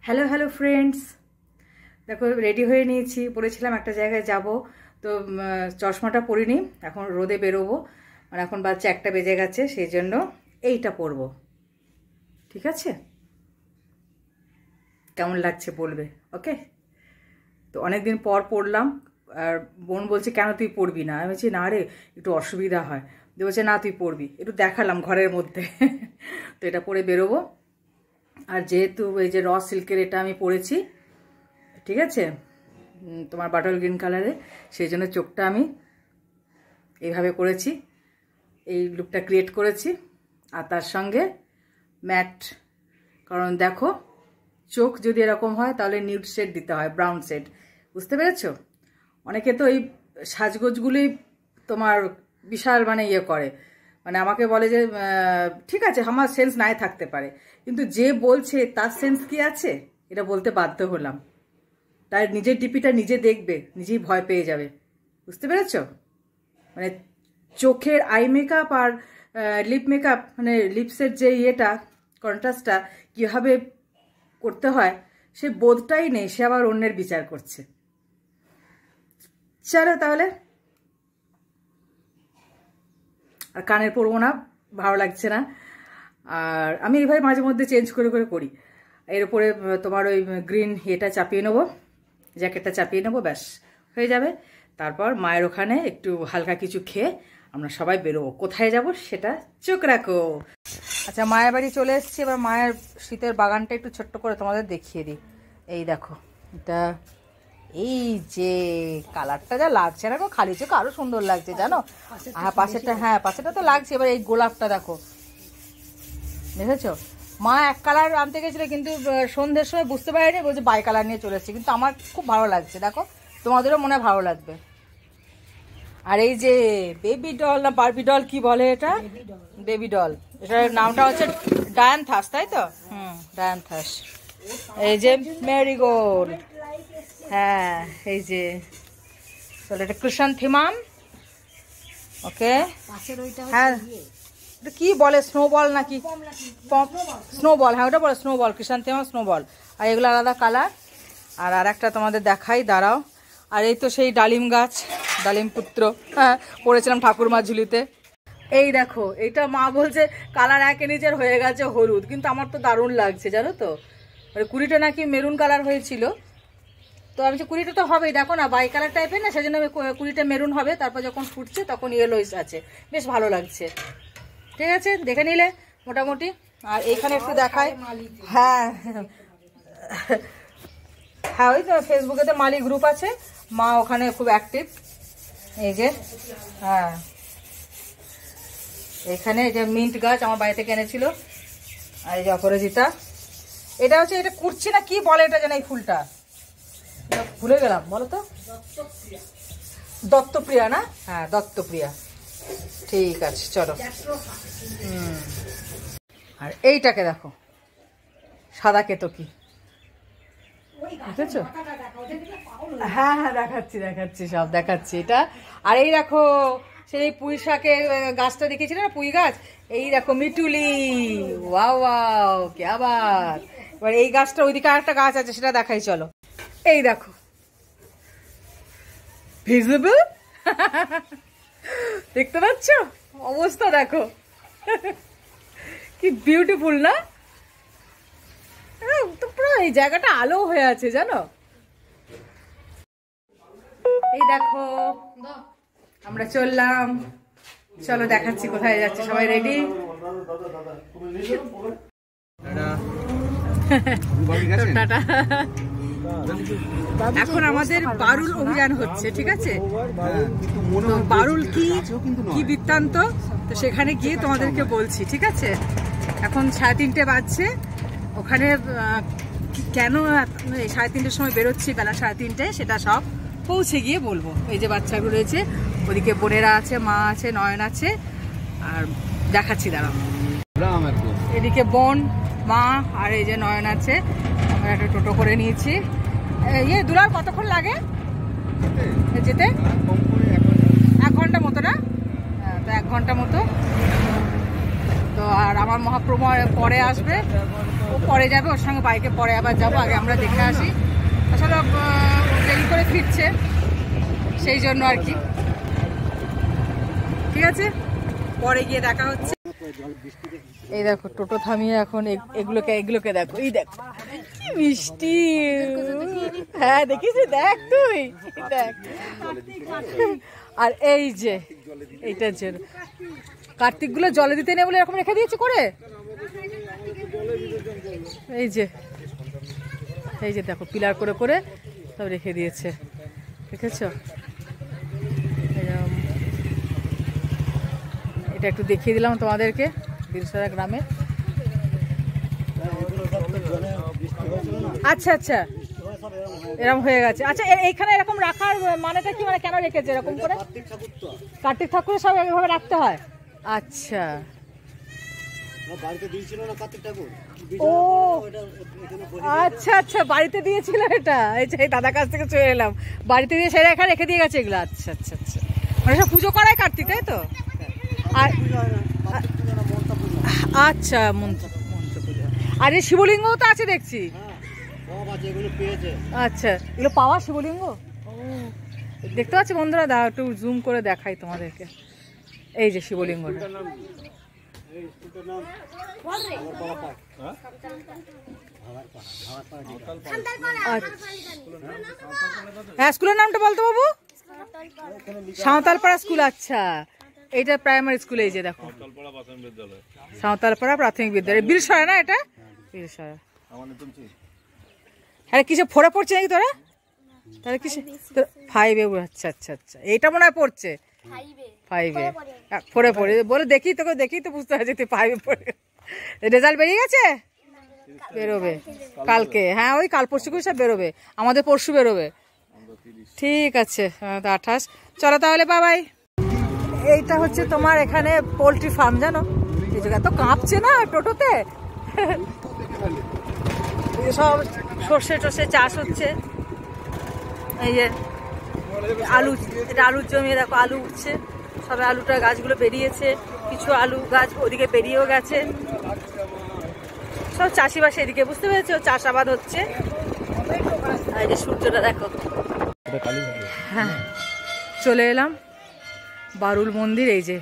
Hello hello friends, দেখো ready হয়ে নিয়েছি। বলেছিলাম একটা জায়গায় যাব, তো চশমাটা পরিনি, এখন রোদে বেরোবো। মানে এখন বাচ্চা 1টা বেজে গেছে, সেই জন্য এইটা পরবো। ঠিক আছে, কেমন লাগছে বলবে। ওকে, তো অনেকদিন পর পরলাম। আর বোন বলছে কেন তুই পরবি না, আমি বলছি না রে একটু অসুবিধা হয়। দিয়ে বলছে না তুই পরবি, একটু দেখালাম ঘরের মধ্যে। তো এটা পরে বেরোবো। আর যেহেতু এই যে র সিল্কের এটা আমি পরেছি, ঠিক আছে, তোমার বাটল গ্রিন কালারে, সেই জন্য চোখটা আমি এইভাবে করেছি, এই লুকটা ক্রিয়েট করেছি। আর তার সঙ্গে ম্যাট, কারণ দেখো চোখ যদি এরকম হয় তাহলে নিউড শেড দিতে হয়, ব্রাউন শেড, বুঝতে পেরেছো? অনেকে তো এই সাজগোজগুলি তোমার বিশাল মানে ইয়ে করে, মানে আমাকে বলে যে ঠিক আছে আমার সেন্স নাই থাকতে পারে, কিন্তু যে বলছে তার সেন্স কি আছে এটা বলতে বাধ্য হলাম। তার নিজের ডিপিটা নিজে দেখবে, নিজেই ভয় পেয়ে যাবে, বুঝতে পেরেছ? মানে চোখের আই মেকআপ আর লিপ মেকআপ, মানে লিপসের যে ইয়েটা কন্ট্রাস্টটা কীভাবে করতে হয় সে বোধটাই নেই, সে আবার অন্যের বিচার করছে। চলো তাহলে, আর কানের পরবো না, ভালো লাগছে না। আর আমি এইভাবে মাঝে মধ্যে চেঞ্জ করে করে করি। এর উপরে তোমার ওই গ্রিন এটা চাপিয়ে নেবো, জ্যাকেটটা চাপিয়ে নেবো, ব্যাস হয়ে যাবে। তারপর মায়ের ওখানে একটু হালকা কিছু খেয়ে আমরা সবাই বেরোবো। কোথায় যাব সেটা চোখ রাখো। আচ্ছা, মায়ের বাড়ি চলে এসেছি। এবার মায়ের শীতের বাগানটা একটু ছোট্ট করে তোমাদের দেখিয়ে দিই। এই দেখো, এটা এই যে কালারটা যা লাগছে না গো, খালি চোখ আরো সুন্দর লাগছে জানো। হ্যাঁ পাশেরটা, হ্যাঁ পাশেরটা তো লাগছে। এবার এই গোলাপটা দেখো, দেখেছো? মা এক কালার আনতে গেছিল, কিন্তু সন্ধ্যের সময় বুঝতে পারিনি, বলছে বাই কালার নিয়ে চলে এসেছি। কিন্তু আমার খুব ভালো লাগছে, দেখো তোমাদেরও মনে হয় ভালো লাগবে। আর এই যে বেবি ডল না বারবি ডল কি বলে এটা, বেবি ডল, এটার নামটা হচ্ছে ডায়ান্থাস, তাই তো? ডায়ান্থাস। এই যে মেরিগোল্ড, হ্যাঁ এই যে চলো, এটা ক্রিসান্থেমাম। ওকে, হ্যাঁ এটা কি বলে, স্নোবল নাকি স্নোবল? হ্যাঁ ওটা বলে স্নোবল, ক্রিসান্থেমাম স্নোবল। আর এগুলো আলাদা কালার। আর একটা তোমাদের দেখাই, দাঁড়াও। আর এই তো সেই ডালিম গাছ, ডালিম পুত্র, হ্যাঁ পড়েছিলাম ঠাকুরমার ঝুলিতে। এই দেখো, এইটা মা বলছে কালার একে নিজের হয়ে গেছে হলুদ, কিন্তু আমার তো দারুণ লাগছে জানো তো। মানে কুড়িটা নাকি মেরুন কালার হয়েছিল, তো আমি যে কুড়িটা তো হবেই, দেখো না বাই কালার টাইপের না, সেজন্য কুড়িটা মেরুন হবে। তারপর যখন ফুটছে তখন ইয়েলো আছে, বেশ ভালো লাগছে। ঠিক আছে, দেখে নিলে মোটামুটি। আর এইখানে একটু দেখায়, হ্যাঁ হ্যাঁ ওই তো ফেসবুকেতে মালি গ্রুপ আছে, মা ওখানে খুব অ্যাক্টিভ। এই যে হ্যাঁ, এখানে এই যে মিন্ট গাছ আমার বাড়ি থেকে এনেছিল। আর এই যে অপরাজিতা, এটা হচ্ছে, এটা কুড়ছি না কি বলে এটা যেন, এই ফুলটা ভুলে গেলাম, বলো তো। দত্তপ্রিয়া না? হ্যাঁ দত্তপ্রিয়া, ঠিক আছে চলো। আর এইটাকে দেখো, সাদা কেতকী, বুঝেছো? হ্যাঁ হ্যাঁ দেখাচ্ছি দেখাচ্ছি, সব দেখাচ্ছি এটা। আর এই দেখো সেই পুঁই শাকের গাছটা দেখেছিলে না, পুঁই গাছ, এই দেখো মিটুলি, ওয়াও ওয়াও কে আবার। এবার এই গাছটা, ওইদিকে আরেকটা গাছ আছে সেটা দেখাই চলো। এই দেখো ভিজিবল, দেখতে পাচ্ছ অবস্থা দেখো, কি বিউটিফুল না? তো পুরো এই জায়গাটা আলো হয়ে আছে জানো। এই দেখো আমরা চললাম, চলো দেখাচ্ছি কোথায় যাচ্ছে। সবাই রেডি? টাটা। এখন আমাদের বারুল অভিযান হচ্ছে, ঠিক আছে? তো বারুল কি কি বৃত্তান্ত, তো সেখানে গিয়ে তোমাদেরকে বলছি, ঠিক আছে? এখন 3:30 বাজছে। ওখানে কেন 3:30 সময় বেরোচ্ছি, বেলা 3:30, সেটা সব পৌঁছে গিয়ে বলবো। এই যে বাচ্চাগুলো রয়েছে, ওদিকে বোনেরা আছে, মা আছে, নয়ন আছে, আর দেখাচ্ছি দাঁড়াও। এদিকে বোন, মা আর এই যে নয়ন আছে। আমরা একটা টোটো করে নিয়েছি। ইয়ে দুলার কতক্ষণ লাগে যেতে? 1 ঘন্টা মতো না? হ্যাঁ, তো 1 ঘন্টা মতো। তো আর আমার মহাপ্রভু পরে আসবে, ও পরে যাবে, ওর সঙ্গে বাইকে পরে আবার যাবো, আগে আমরা দেখে আসি। আসলে দেরি করে ফিরছে সেই জন্য আর কি। ঠিক আছে, পরে গিয়ে দেখা হচ্ছে। এই দেখো টোটো থামিয়ে এখন এগুলোকে দেখো, এই দেখো কি মিষ্টি। হ্যাঁ দেখিস, দেখ তুই দেখ। আর এই যে এইটার জন্য কার্তিক গুলো জলে দিতে নেই বলে এরকম রেখে দিয়েছে করে। এই যে দেখো পিলার করে করে সব রেখে দিয়েছে, দেখেছো? এটা একটু দেখিয়ে দিলাম তোমাদেরকে বীরসরা গ্রামে। আচ্ছা আচ্ছা, এরকম হয়ে গেছে। আচ্ছা এইখানে এরকম রাখার মানেটা কি, মানে কেন রেখেছে এরকম করে? কার্তিক ঠাকুর সব এইভাবে রাখতে হয়। আচ্ছা, ও আচ্ছা আচ্ছা, বাড়িতে দিয়েছিল এটা। এই যে দাদার কাছ থেকে চলে এলাম, বাড়িতে দিয়ে সেটা এখানে রেখে দিয়ে গেছে এগুলো। আচ্ছা আচ্ছা আচ্ছা, মানে সব পুজো করায় কার্তিক, তাই তো? আর আচ্ছা, মন্ত্র পুজো। আর এই শিবলিঙ্গও তো আছে দেখছি। আচ্ছা, এগুলো পাওয়া শিবলিঙ্গ দেখতে পাচ্ছি বন্ধুরা। দাও একটু জুম করে দেখাই তোমাদেরকে। এই যে শিবলিঙ্গটা, হ্যাঁ স্কুলের নামটা বলতো বাবু? সাঁওতালপাড়া স্কুল। আচ্ছা, এইটা প্রাইমারি স্কুল। এই যে দেখো সাঁওতালপাড়া প্রাথমিক বিদ্যালয়, বীরসরা না এটা? বীরসরা। আরে কিসে ফোরে পড়ছে নাকি তোরা? তাহলে কিসে? 5-এ। আচ্ছা আচ্ছা আচ্ছা, এইটা মনে হয় পড়ছে 5-এ। ফোরে পড়ে বলে দেখি তো বুঝতে পারছি তুই 5-এ পড়ে। রেজাল্ট বেরিয়ে গেছে? বেরোবে কালকে। হ্যাঁ ওই কাল পরশু করে সব বেরোবে, আমাদের পরশু বেরোবে। ঠিক আছে, 28। চলো তাহলে বাবাই। এইটা হচ্ছে তোমার এখানে পোলট্রি ফার্ম, জানো? এই জায়গা তো কাঁপছে না টোটোতে। সব সর্ষে চাষ হচ্ছে। এই যে আলু, এটা আলুর জমি, দেখো আলু উঠছে সবে। আলুটার গাছগুলো বেরিয়েছে, কিছু আলু গাছ ওদিকে বেরিয়েও গেছে। সব চাষিবাসী এদিকে, বুঝতে পেরেছো? চাষাবাদ হচ্ছে। এই যে সূর্যটা দেখো। হ্যাঁ চলে এলাম বারুল মন্দির। এই যে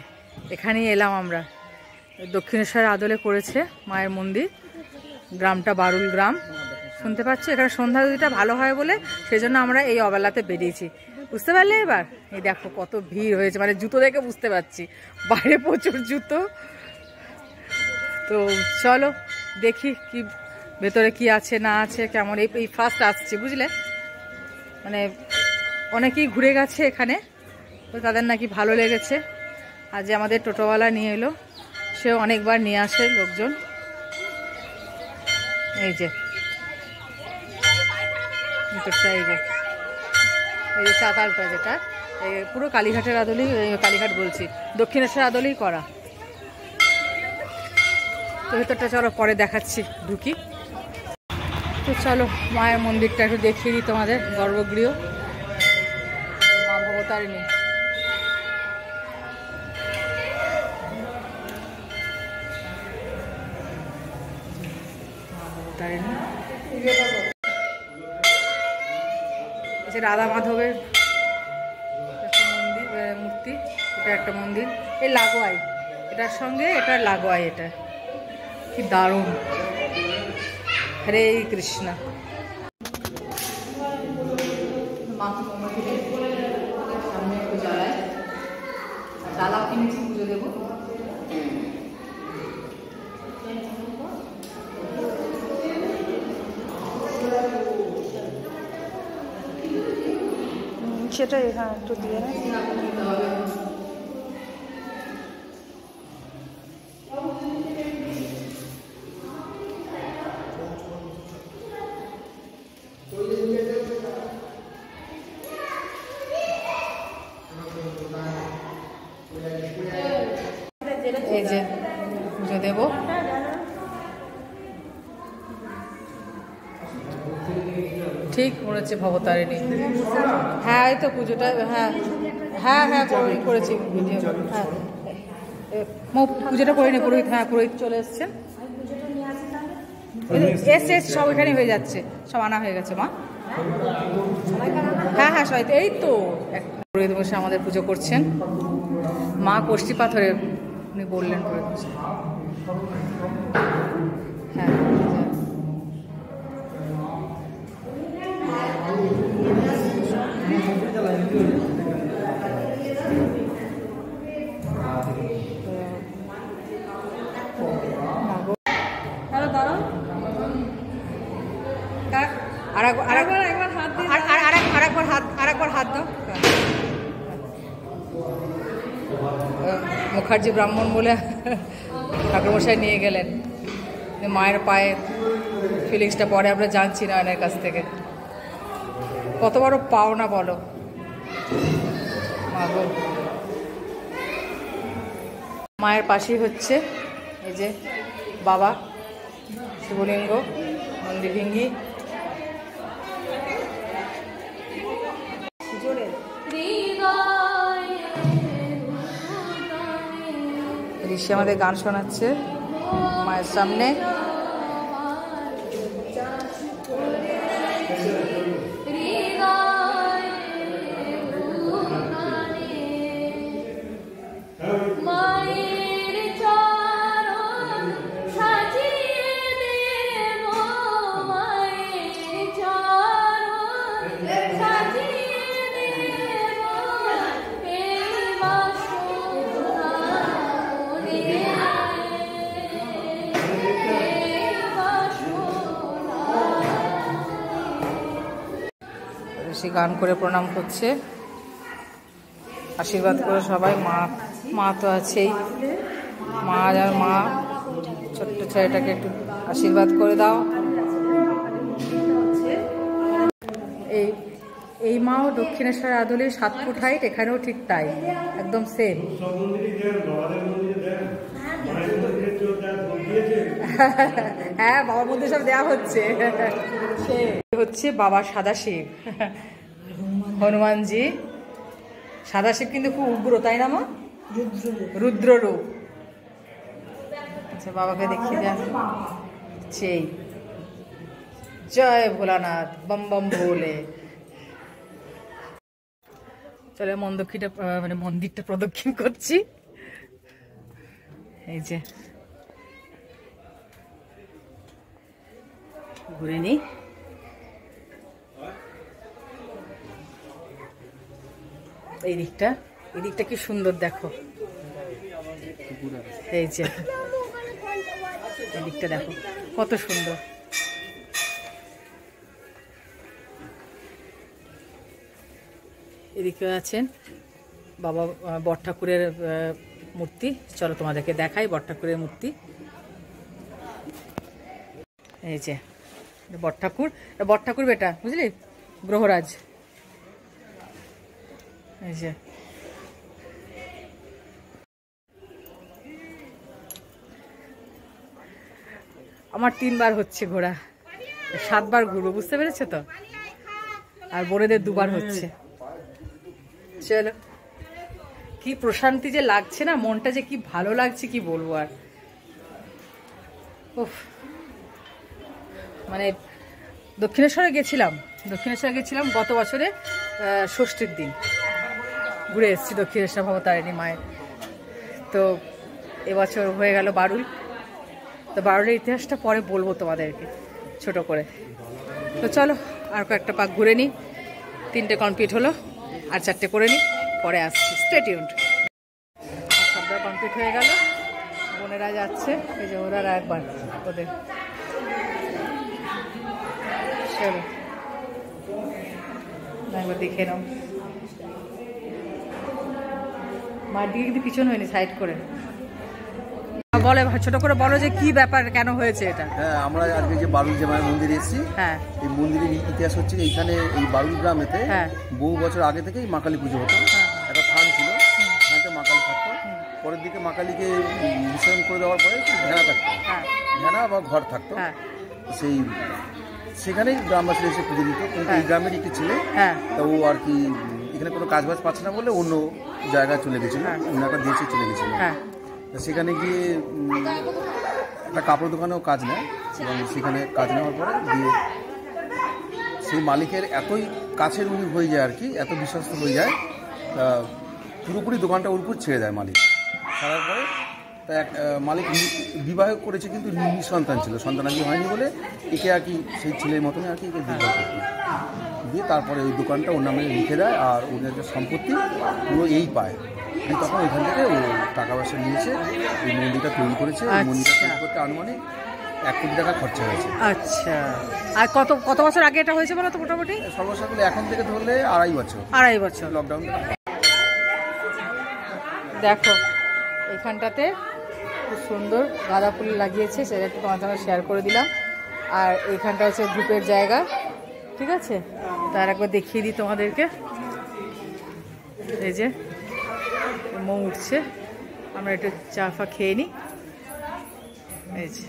এখানেই এলাম আমরা, দক্ষিণেশ্বরের আদলে করেছে মায়ের মন্দির। গ্রামটা বারুল গ্রাম, শুনতে পাচ্ছ? এখানে সন্ধ্যা দিটা ভালো হয় বলে সেই জন্য আমরা এই অবেলাতে বেরিয়েছি, বুঝতে পারলে? এবার এই দেখো কত ভিড় হয়েছে, মানে জুতো দেখে বুঝতে পারছি বাইরে প্রচুর জুতো। তো চলো দেখি কি ভেতরে কি আছে না আছে, কেমন। এই ফার্স্ট আসছে, বুঝলে? মানে অনেকেই ঘুরে গেছে এখানে, তো তাদের নাকি ভালো লেগেছে। আর যে আমাদের টোটোওয়ালা নিয়ে এলো, সেও অনেকবার নিয়ে আসে লোকজন। এই যে এই যে চাতালটা, যেটা পুরো কালীঘাটের আদলেই, কালীঘাট বলছি, দক্ষিণেশ্বর আদলেই করা। তো ভেতরটা চলো পরে দেখাচ্ছি, ঢুকি। তো চলো মায়ের মন্দিরটা একটু দেখিয়ে দিই তোমাদের, গর্ভগৃহ মা ভবতারিণী। রাধা মাধবের একটা মন্দির, মূর্তি। এটা একটা মন্দির, এই লাগোয়াই, এটার সঙ্গে এটা লাগোয়াই। এটা কি দারুণ! হরে কৃষ্ণ। সামনে একটু জ্বালায়, ডালাও কিনেছি, পুজো দেবো। সেটাই, হ্যাঁ একটু দিয়ে না। এই যে পুজো দেবো। ঠিক মনে হচ্ছে ভবতারিণী। হ্যাঁ এই তো পুজোটা, হ্যাঁ হ্যাঁ হ্যাঁ করেছি ভিডিও। হ্যাঁ পুজোটা করে নি পুরোহিত, হ্যাঁ পুরোহিত চলে এসছেন। এসে সব এখানে হয়ে যাচ্ছে, সব আনা হয়ে গেছে মা। হ্যাঁ হ্যাঁ সবাই এই তো পুরোহিত মশাই আমাদের পুজো করছেন। মা কোষ্ঠী পাথরে উনি বললেন পুরোহিত মশাই। হ্যাঁ আরেকবার হাত দাও। মুখার্জি ব্রাহ্মণ বলে ঠাকুরমশাই নিয়ে গেলেন, মায়ের পায়ে ফিলিংসটা পরে আমরা জানছি না এনার কাছ থেকে। কত বড় পাওনা বলো মা গো। মায়ের পাশেই হচ্ছে এই যে বাবা শিবলিঙ্গ নন্দীভিঙ্গি। ঋষি আমাদের গান শোনাচ্ছে মায়ের সামনে। সে গান করে প্রণাম করছে, আশীর্বাদ করে সবাই। মা তো আছেই, মা আর মা ছোট্ট ছেলেটাকে একটু আশীর্বাদ করে দাও। এই মাও দক্ষিণেশ্বর আদলে 7 ফুট হাইট, এখানেও ঠিক তাই, একদম সেম। হ্যাঁ বাবার মধ্যে সব দেওয়া হচ্ছে। হচ্ছে বাবা সাদাশিব, হনুমানজি সাদাশিব কিন্তু খুব উগ্র, তাই না মা? রুদ্ররূপ। আচ্ছা বাবাকে দেখিয়ে যাচ্ছে। জয় ভোলানাথ, বম বম ভোলে। চলে মন্দিরটা প্রদক্ষিণ করছি। এই যে ঘুরে নি। এই দিকটা কি সুন্দর দেখো। এই যে এই দিকটা দেখো কত সুন্দর। এদিকে আছেন বাবা বট ঠাকুরের মূর্তি। চলো তোমাদেরকে দেখাই বট ঠাকুরের মূর্তি। এই যে বট ঠাকুর বেটা, বুঝলি, গ্রহরাজ। এই যে আমার 3 বার হচ্ছে ঘোরা, 7 বার ঘুরবো, বুঝতে পেরেছো তো? আর বোনেদের 2 বার হচ্ছে। চলো, কি প্রশান্তি যে লাগছে না, মনটা যে কি ভালো লাগছে কি বলবো আর। উফ, মানে দক্ষিণেশ্বরে গেছিলাম গত বছরে ষষ্ঠীর দিন ঘুরে এসেছি দক্ষিণেশ্বর ভবতারিণী মায়ের। তো এবছর হয়ে গেল বারুল। তো বারুলের ইতিহাসটা পরে বলবো তোমাদেরকে ছোট করে। তো চলো আর কয়েকটা পাক ঘুরে নিই। 3টে কমপ্লিট হলো, আর 4টে করে নিই, পরে আসছি। Stay tuned. 7টা কমপ্লিট হয়ে গেল, বোনেরা যাচ্ছে। এই যে ওরা একবার ওদের চলো একবার দেখে নাও। মায়ের দিকে কিন্তু পিছন হয়নি, সাইড করে বলে, ছোট করে বলো যে কি ব্যাপার, কেন হয়েছে এটা। হ্যাঁ, আমরা আজকে যে বারুল যে মায়ের মন্দিরে এসেছি, হ্যাঁ, এই মন্দিরের ইতিহাস হচ্ছে এইখানে এই বারুল গ্রামেতে বহু বছর আগে থেকেই মা কালী পুজো হতো। একটা থান ছিল, থানাতে মা কালী থাকতো। পরের দিকে মা কালীকে বিসর্জন করে দেওয়ার পরে ভেড়া থাকতো, ভেড়া বা ঘর থাকতো। সেখানেই গ্রামবাসী এসে পুজো দিত। কিন্তু এই গ্রামের একটি ছেলে, তো ও আর কি এখানে কোনো কাজ বাজ পাচ্ছে না বলে অন্য জায়গায় চলে গেছিল, অন্য একটা দেশে চলে গেছিল। সেখানে গিয়ে একটা কাপড় দোকানেও কাজ নেয়, এবং সেখানে কাজ নেওয়ার পরে দিয়ে সেই মালিকের এতই কাছের উনি হয়ে যায় আর কি, এত বিশ্বস্ত হয়ে যায়, পুরোপুরি দোকানটা ওর উপর ছেড়ে দেয় মালিক। ছাড়ার পরে তা মালিক বিবাহ করেছে কিন্তু নিঃসন্তান ছিল, সন্তানাদি হয়নি বলে একে আর কি সেই ছেলের মতনই আর কি একে বিবাহ করতে দিয়ে তারপরে ওই দোকানটা ওর নামে লিখে দেয়, আর ওদের যে সম্পত্তি পুরো এই পায়। তখন এখান থেকে ও টাকা পয়সা নিয়েছে, এই মন্দিরটা তৈরি করেছে। ওই মন্দিরটা তৈরি করতে আনুমানিক 1 কোটি টাকা খরচা হয়েছে। আচ্ছা, আর কত বছর আগে এটা হয়েছে বলো তো? মোটামুটি সর্বসাকুল্যে এখন থেকে ধরলে 2.5 বছর। 2.5 বছর। লকডাউন দেখো এখানটাতে খুব সুন্দর গাঁদা ফুল লাগিয়েছে, সেটা একটু তোমার সঙ্গে শেয়ার করে দিলাম। আর এইখানটা হচ্ছে ধূপের জায়গা, ঠিক আছে? তার একবার দেখিয়ে দিই তোমাদেরকে। এই যে মৌ উঠছে, আমরা একটু চা ফা খেয়ে নিই। এই যে,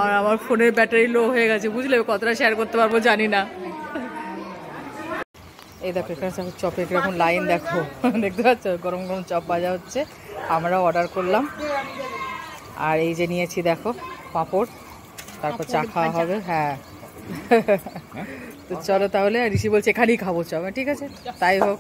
আর আমার ফোনের ব্যাটারি লো হয়ে গেছে, বুঝলে? কতটা শেয়ার করতে পারবো জানি না। এই দেখো এখানে চপের কিরকম লাইন দেখো, দেখতে পাচ্ছ? গরম গরম চপ ভাজা হচ্ছে, আমরাও অর্ডার করলাম। আর এই যে নিয়েছি দেখো পাঁপড়, তারপর চা খাওয়া হবে। হ্যাঁ তো চলো তাহলে, ঋষি বলছে এখানেই খাবো চপ, ঠিক আছে তাই হোক।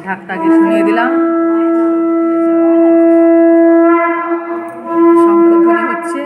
ঢাকটাকে শুনিয়ে দিলাম, শঙ্খধ্বনি হচ্ছে।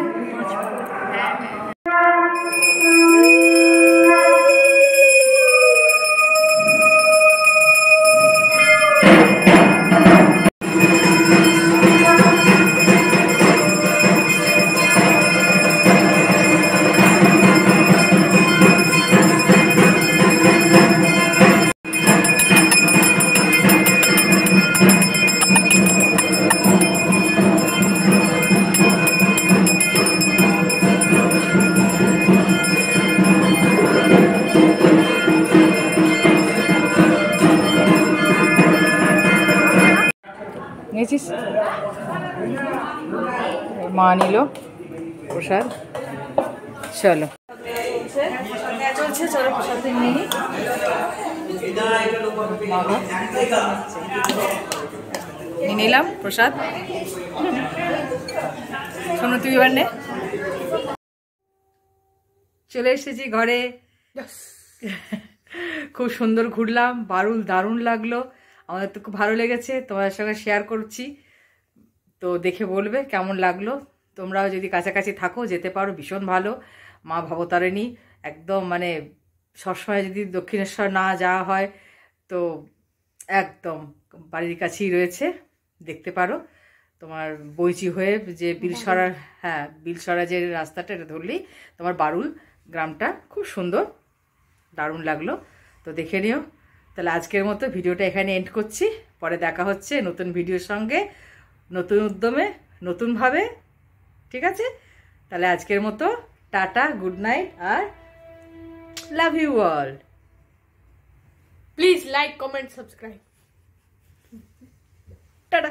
নিয়েছিস? মা নিল প্রসাদ, চলো চলছে, চলো প্রসাদ নিয়ে নিই। নিয়ে নিলাম প্রসাদ। শোনো তুই এবার নে। চলে এসেছি ঘরে, খুব সুন্দর ঘুরলাম, দারুণ লাগলো, আমাদের তো খুব ভালো লেগেছে, তোমাদের সঙ্গে শেয়ার করছি। তো দেখে বলবে কেমন লাগলো। তোমরাও যদি কাছাকাছি থাকো যেতে পারো, ভীষণ ভালো। মা ভবতারিণী একদম মানে সবসময় যদি দক্ষিণেশ্বর না যাওয়া হয় তো একদম বাড়ির কাছেই রয়েছে, দেখতে পারো। তোমার বইচি হয়ে যে বিলসরা, হ্যাঁ বিলসরা যে রাস্তাটা, এটা ধরলেই তোমার বারুল গ্রামটা খুব সুন্দর, দারুণ লাগলো। তো দেখে নিও। তাহলে আজকের মতো ভিডিওটা এখানে এন্ড করছি, পরে দেখা হচ্ছে নতুন ভিডিওর সঙ্গে, নতুন উদ্যমে, নতুনভাবে, ঠিক আছে? তাহলে আজকের মতো টাটা, গুড নাইট, আর love you all. Please like, comment, subscribe. Tata.